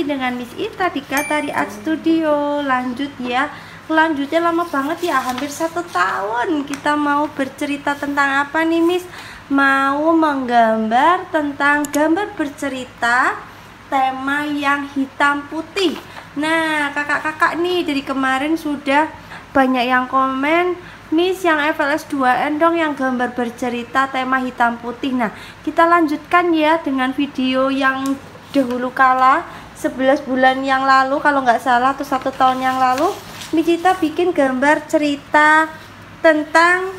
lagi dengan Miss Ita di Katari Art Studio. Lanjut ya. Lanjutnya lama banget ya, hampir 1 tahun. Kita mau bercerita tentang apa nih Miss? Mau menggambar tentang gambar bercerita tema yang hitam putih. Nah, kakak-kakak nih dari kemarin sudah banyak yang komen, Miss yang FLS 2N dong yang gambar bercerita tema hitam putih. Nah, kita lanjutkan ya dengan video yang dahulu kala 11 bulan yang lalu kalau nggak salah, atau 1 tahun yang lalu. Miss Ita bikin gambar cerita tentang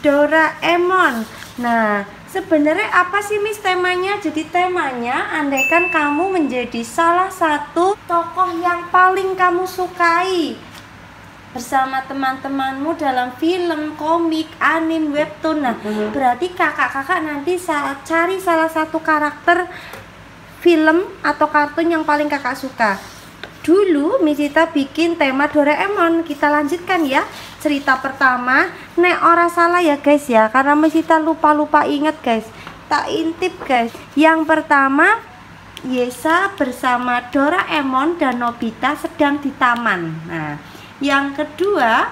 Doraemon. Nah, sebenarnya apa sih Miss temanya? Jadi temanya andaikan kamu menjadi salah satu tokoh yang paling kamu sukai bersama teman-temanmu dalam film, komik, anime, webtoon. Nah, berarti kakak-kakak nanti saat cari salah satu karakter film atau kartun yang paling kakak suka. Dulu Miss Ita bikin tema Doraemon. Kita lanjutkan ya. Cerita pertama, nek ora salah ya guys ya, karena Miss Ita lupa inget guys. Tak intip guys. Yang pertama, Yesa bersama Doraemon dan Nobita sedang di taman. Nah, yang kedua,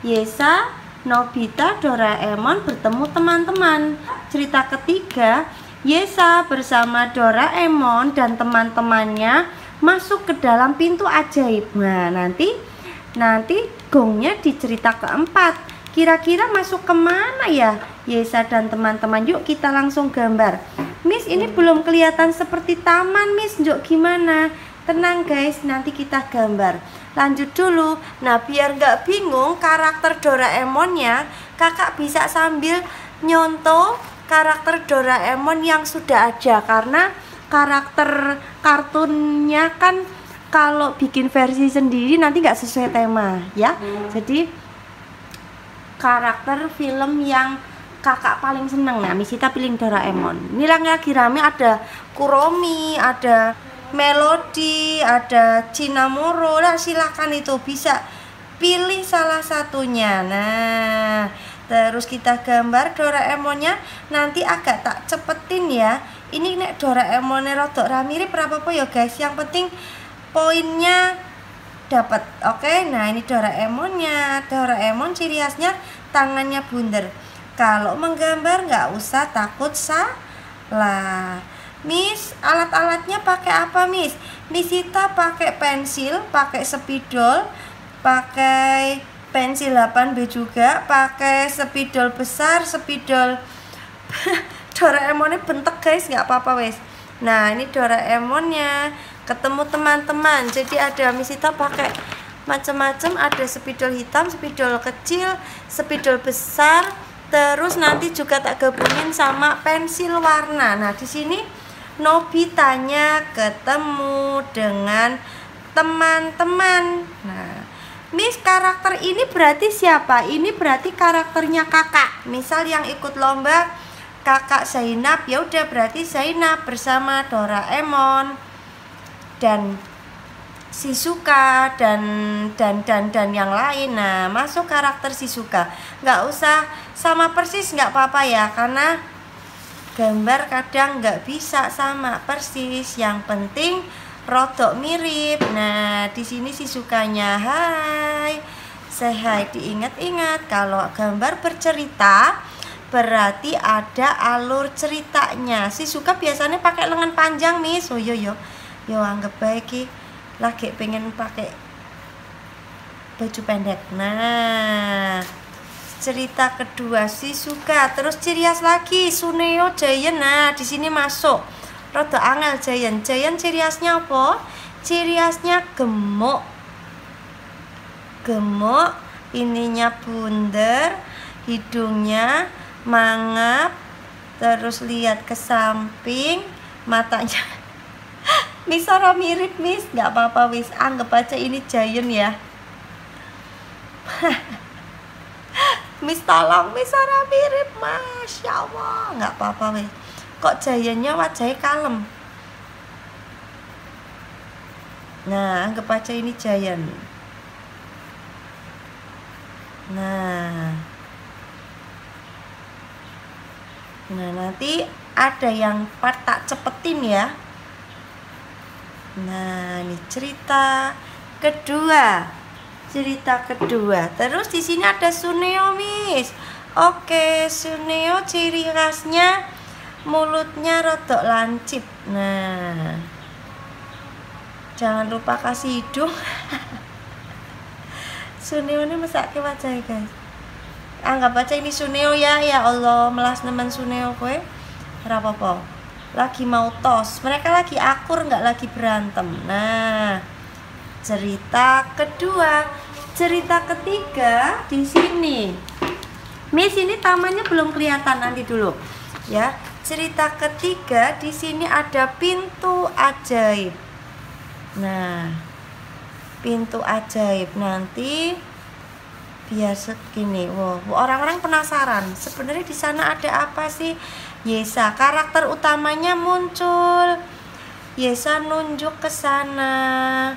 Yesa, Nobita, Doraemon bertemu teman-teman. Cerita ketiga, Yesa bersama Doraemon dan teman-temannya masuk ke dalam pintu ajaib. Nah, nanti gongnya di cerita keempat. Kira-kira masuk kemana ya Yesa dan teman-teman? Yuk kita langsung gambar. Miss, ini belum kelihatan seperti taman Miss. Yuk gimana? Tenang guys, nanti kita gambar. Lanjut dulu. Nah, biar nggak bingung karakter Doraemonnya, kakak bisa sambil nyontoh karakter Doraemon yang sudah ada, karena karakter kartunnya kan kalau bikin versi sendiri nanti nggak sesuai tema ya. Jadi karakter film yang kakak paling seneng, nah Miss Ita pilih Doraemon. Ini lagi rame, ada Kuromi, ada Melody, ada Cinnamoro. Nah, silakan itu bisa pilih salah satunya. Nah, terus kita gambar Doraemonnya. Nanti agak tak cepetin ya. Ini nek Doraemonnya rodok ra mirip apa ya guys. Yang penting poinnya dapat. Oke, nah ini Doraemonnya. Doraemon ciri khasnya tangannya bundar. Kalau menggambar nggak usah takut salah. Miss, alat-alatnya pakai apa Miss? Miss Ita pakai pensil, pakai spidol, pakai pensil 8B juga, pakai spidol besar, spidol Doraemonnya bentek guys, nggak apa-apa wes. Nah, ini Doraemonnya ketemu teman-teman. Jadi ada Miss Ita pakai macam-macam, ada spidol hitam, spidol kecil, spidol besar, terus nanti juga tak gabungin sama pensil warna. Nah, di sini Nobitanya ketemu dengan teman-teman. Nah, Miss, karakter ini berarti siapa? Ini berarti karakternya kakak. Misal yang ikut lomba kakak Zainab, ya udah berarti Zainab bersama Doraemon dan Shizuka dan yang lain. Nah, masuk karakter Shizuka. Nggak usah sama persis, nggak apa-apa ya, karena gambar kadang nggak bisa sama persis, yang penting rodok mirip. Nah, di sini Shizukanya hai, say hi. Diingat-ingat kalau gambar bercerita berarti ada alur ceritanya. Shizuka biasanya pakai lengan panjang Miss. Oh yo anggap baik lagi pengen pakai baju pendek. Nah, cerita kedua Shizuka. Terus ciri khas lagi Suneo Giant. Nah, di sini masuk rada angel Giant. Giant ciri khasnya apa? Ciri khasnya gemuk. Gemuk, ininya bundar, hidungnya mangap, terus lihat ke samping, matanya Miss ora mirip Miss, nggak apa-apa wis, anggap aja ini Giant ya. Miss tolong, Miss ora mirip, Masya Allah, nggak apa-apa wis. Kok Giantnya wajahnya kalem. Nah, anggap aja ini Giant. Nah, nanti ada yang part tak cepetin ya. Nah, ini cerita kedua. Cerita kedua. Terus di sini ada Suneo, Miss. Oke, Suneo ciri khasnya mulutnya rodok lancip. Nah, jangan lupa kasih hidung. Suneo ini mesake wajah, guys. Anggap aja ini Suneo ya. Ya Allah, melas nemen Suneo kowe. Ora apa-apa. Lagi mau tos, mereka lagi akur, nggak lagi berantem. Nah, cerita kedua. Cerita ketiga di sini. Miss, ini tamannya belum kelihatan, nanti dulu ya. Cerita ketiga di sini ada pintu ajaib. Nah, pintu ajaib nanti biar segini. Wow, orang-orang penasaran. Sebenarnya di sana ada apa sih? Yesa, karakter utamanya muncul. Yesa nunjuk ke sana.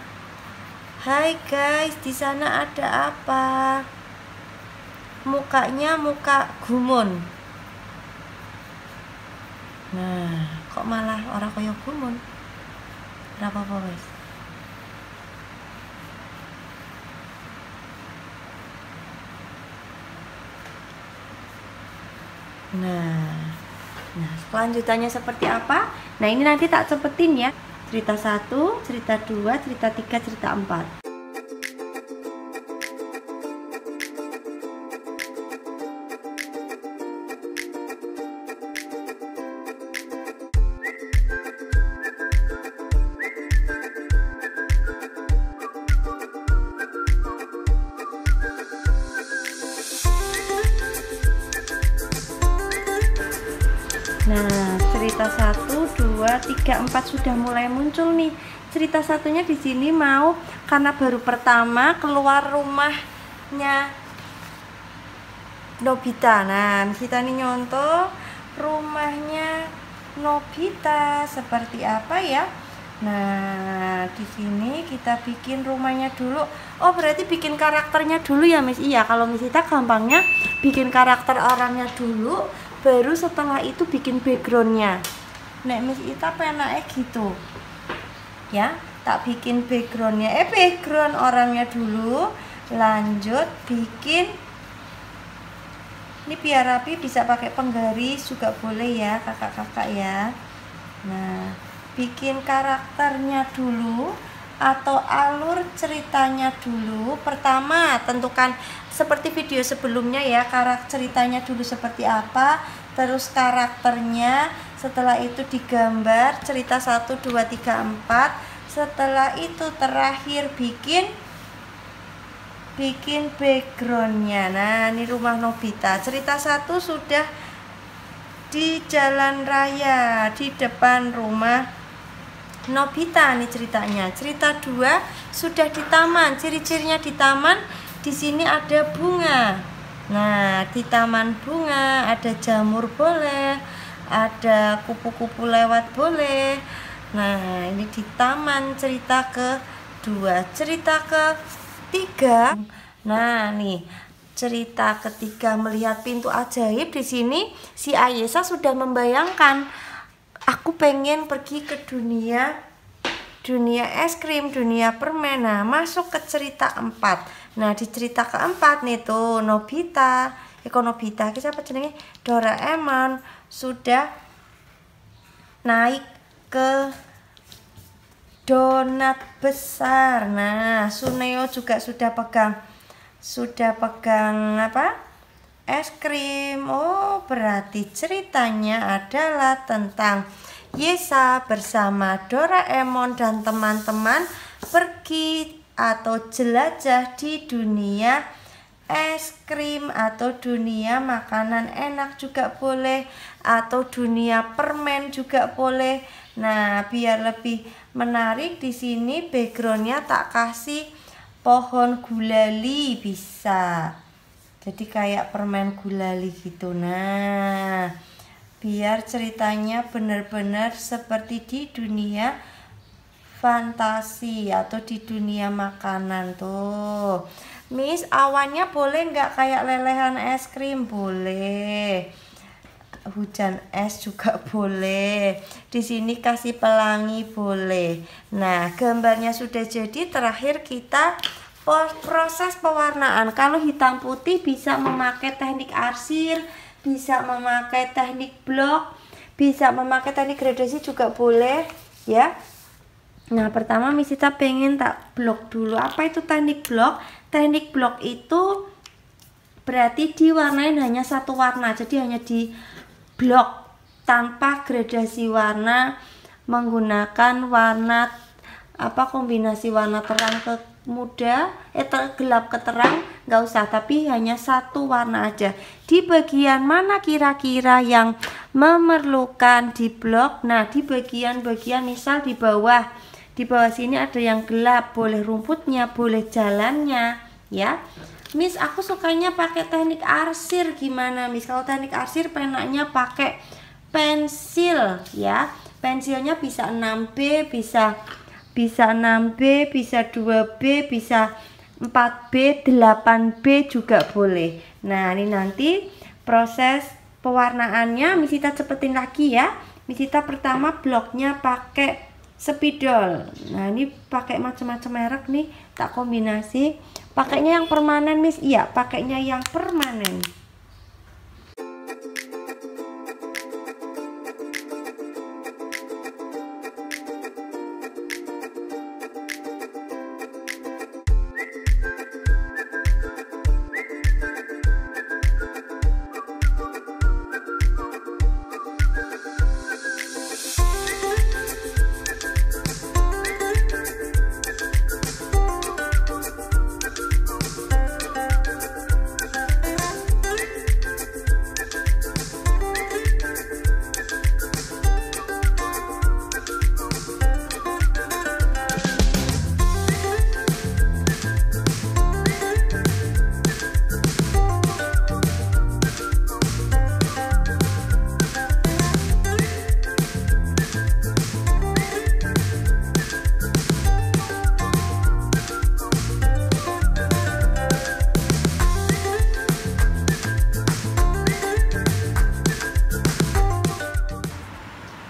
Hai guys, di sana ada apa? Mukanya muka gumun. Nah, kok malah orang kaya gumun? Berapa apa guys? Nah, kelanjutannya seperti apa? Nah, ini nanti tak cepetin ya. Cerita 1, cerita 2, cerita 3, cerita 4. Nah, cerita 1, 2, 3, 4 sudah mulai muncul nih. Cerita satunya di sini mau karena baru pertama keluar rumahnya Nobita. Nah, kita nih nyontoh rumahnya Nobita seperti apa ya? Nah, di sini kita bikin rumahnya dulu. Oh, berarti bikin karakternya dulu ya, Miss? Iya, kalau Miss Ita gampangnya bikin karakter orangnya dulu, baru setelah itu bikin backgroundnya. Nek Miss Ita penaknya gitu ya, tak bikin backgroundnya, background orangnya dulu, lanjut bikin. Ini biar rapi bisa pakai penggaris juga boleh ya kakak-kakak ya. Nah, bikin karakternya dulu atau alur ceritanya dulu. Pertama tentukan seperti video sebelumnya ya, karakter ceritanya dulu seperti apa, terus karakternya, setelah itu digambar cerita 1, 2, 3, 4. Setelah itu terakhir bikin backgroundnya. Nah, ini rumah Nobita. Cerita 1 sudah di jalan raya di depan rumah Nobita nih ceritanya. Cerita 2 sudah di taman. Ciri-cirinya di taman, di sini ada bunga. Nah, di taman bunga ada jamur boleh, ada kupu-kupu lewat boleh. Nah, ini di taman cerita kedua. Cerita ketiga. Nah, nih cerita ketiga melihat pintu ajaib. Di sini si Ayesa sudah membayangkan, aku pengen pergi ke dunia es krim, dunia permen. Nah, masuk ke cerita 4. Nah, di cerita keempat nih tuh Nobita, Nobita, siapa jenenge? Doraemon sudah naik ke donat besar. Nah, Suneo juga sudah pegang apa? Es krim. Oh, berarti ceritanya adalah tentang Yesa bersama Doraemon dan teman-teman pergi atau jelajah di dunia es krim atau dunia makanan enak juga boleh, atau dunia permen juga boleh. Nah, biar lebih menarik di sini backgroundnya tak kasih pohon gulali, bisa jadi kayak permen gulali gitu. Nah, biar ceritanya benar-benar seperti di dunia fantasi atau di dunia makanan tuh. Miss, awannya boleh nggak kayak lelehan es krim? Boleh. hujan es juga boleh. Di sini kasih pelangi boleh. Nah, gambarnya sudah jadi. Terakhir kita proses pewarnaan. Kalau hitam putih bisa memakai teknik arsir, bisa memakai teknik blok, bisa memakai teknik gradasi juga boleh ya. Nah, pertama Misita pengen tak blok dulu. Apa itu teknik blok? Teknik blok itu berarti diwarnain hanya satu warna, jadi hanya di blok tanpa gradasi warna, menggunakan warna kombinasi warna terang ke muda, gelap ke terang, nggak usah, tapi hanya satu warna aja. Di bagian mana kira-kira yang memerlukan di blok? Nah, di bagian-bagian misal di bawah sini ada yang gelap, boleh rumputnya, boleh jalannya ya. Miss, aku sukanya pakai teknik arsir, gimana Miss? Kalau teknik arsir penanya pakai pensil ya. Pensilnya bisa 6B, bisa 6B, bisa 2B, bisa 4B, 8B juga boleh. Nah, ini nanti proses pewarnaannya Misita cepetin lagi ya. Misita pertama bloknya pakai spidol. Nah, ini pakai macam-macam merek nih, tak kombinasi. Pakainya yang permanen, Miss? Iya, pakainya yang permanen.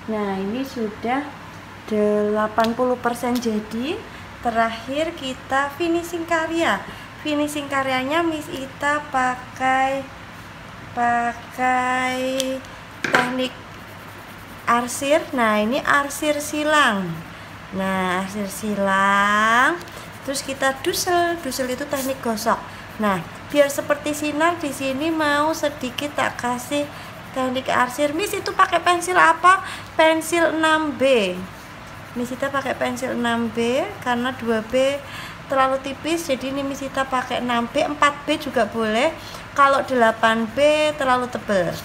Nah, ini sudah 80% jadi. Terakhir kita finishing karya. Finishing karyanya Miss Ita pakai teknik arsir. Nah, ini arsir silang. Nah, arsir silang. Terus kita dusel itu teknik gosok. Nah, biar seperti sinar di sini mau sedikit tak kasih teknik arsir. Miss itu pakai pensil apa? Pensil 6B. Miss Ita pakai pensil 6B karena 2B terlalu tipis, jadi ini Miss Ita pakai 6B. 4B juga boleh. Kalau 8B terlalu tebal.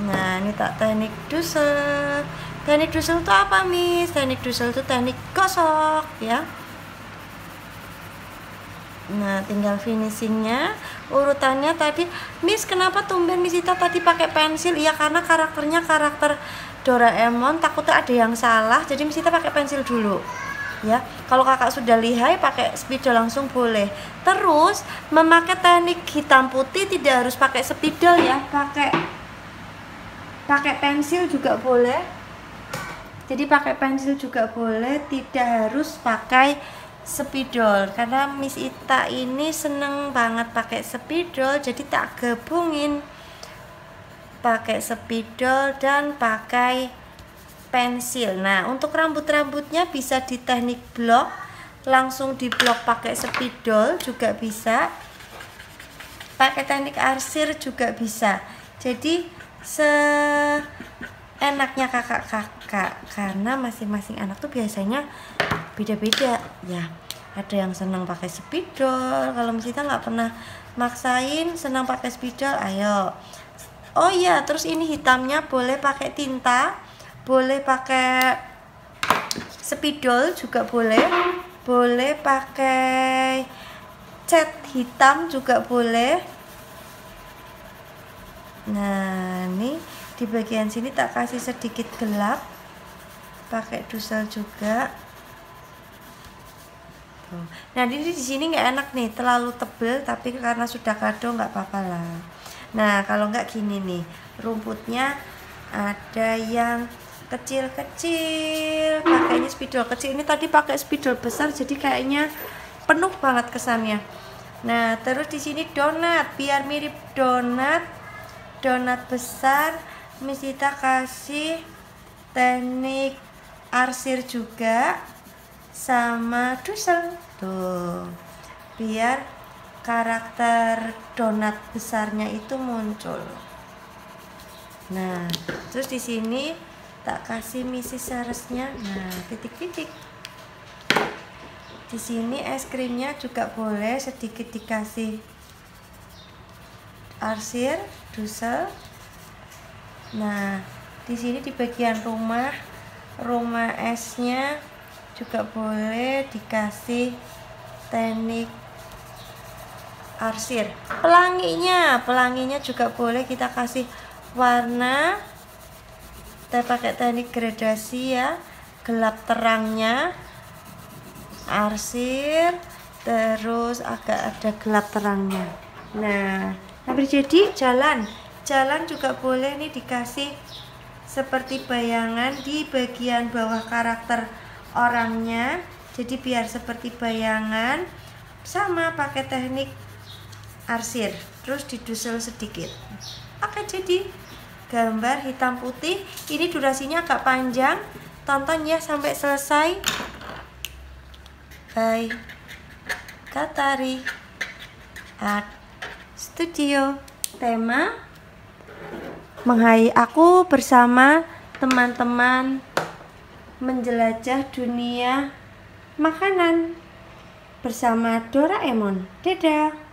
Nah, ini tak teknik dusel. Teknik dusel itu apa, Miss? Teknik dusel itu teknik gosok ya. Nah, tinggal finishingnya. Urutannya tadi, Miss kenapa tumben Miss Ita tadi pakai pensil? Iya, karena karakternya karakter Doraemon, takutnya ada yang salah, jadi Miss Ita pakai pensil dulu ya. Kalau kakak sudah lihai pakai spidol langsung boleh. Terus memakai teknik hitam putih tidak harus pakai spidol ya, pakai pensil juga boleh. Jadi pakai pensil juga boleh, tidak harus pakai spidol. Karena Miss Ita ini seneng banget pakai spidol, jadi tak gabungin pakai spidol dan pakai pensil. Nah, untuk rambut-rambutnya bisa di teknik blok, langsung di blok pakai spidol juga bisa, pakai teknik arsir juga bisa. Jadi seenaknya kakak-kakak, karena masing-masing anak tuh biasanya beda-beda ya. Ada yang senang pakai spidol. Kalau Miss Ita nggak pernah maksain, senang pakai spidol, ayo. Oh iya, terus ini hitamnya boleh pakai tinta, boleh pakai spidol juga boleh, boleh pakai cat hitam juga boleh. Nah, ini di bagian sini tak kasih sedikit gelap, pakai dusel juga. Tuh. Nah, ini di sini nggak enak nih, terlalu tebel, tapi karena sudah kado nggak apa-apa lah. Nah kalau nggak gini nih, rumputnya ada yang kecil-kecil, pakainya spidol kecil. Ini tadi pakai spidol besar, jadi kayaknya penuh banget kesannya. Nah terus di sini donat, biar mirip donat besar, kita kasih teknik arsir juga sama dusel tuh, biar karakter donat besarnya itu muncul. Nah terus di sini tak kasih misi seresnya, nah titik-titik. Di sini es krimnya juga boleh sedikit dikasih arsir, dusel. Nah, di sini di bagian rumah esnya juga boleh dikasih teknik arsir. Pelanginya juga boleh kita kasih warna. Kita pakai teknik gradasi ya, gelap terangnya arsir, terus agak ada gelap terangnya. Nah hampir jadi. Jalan juga boleh nih dikasih seperti bayangan di bagian bawah karakter orangnya, jadi biar seperti bayangan, sama pakai teknik arsir, terus didusel sedikit. Oke, jadi gambar hitam putih. Ini durasinya agak panjang, tonton ya sampai selesai. Bye. Katari Art Studio. Tema aku bersama teman-teman menjelajah dunia makanan bersama Doraemon. Dadah.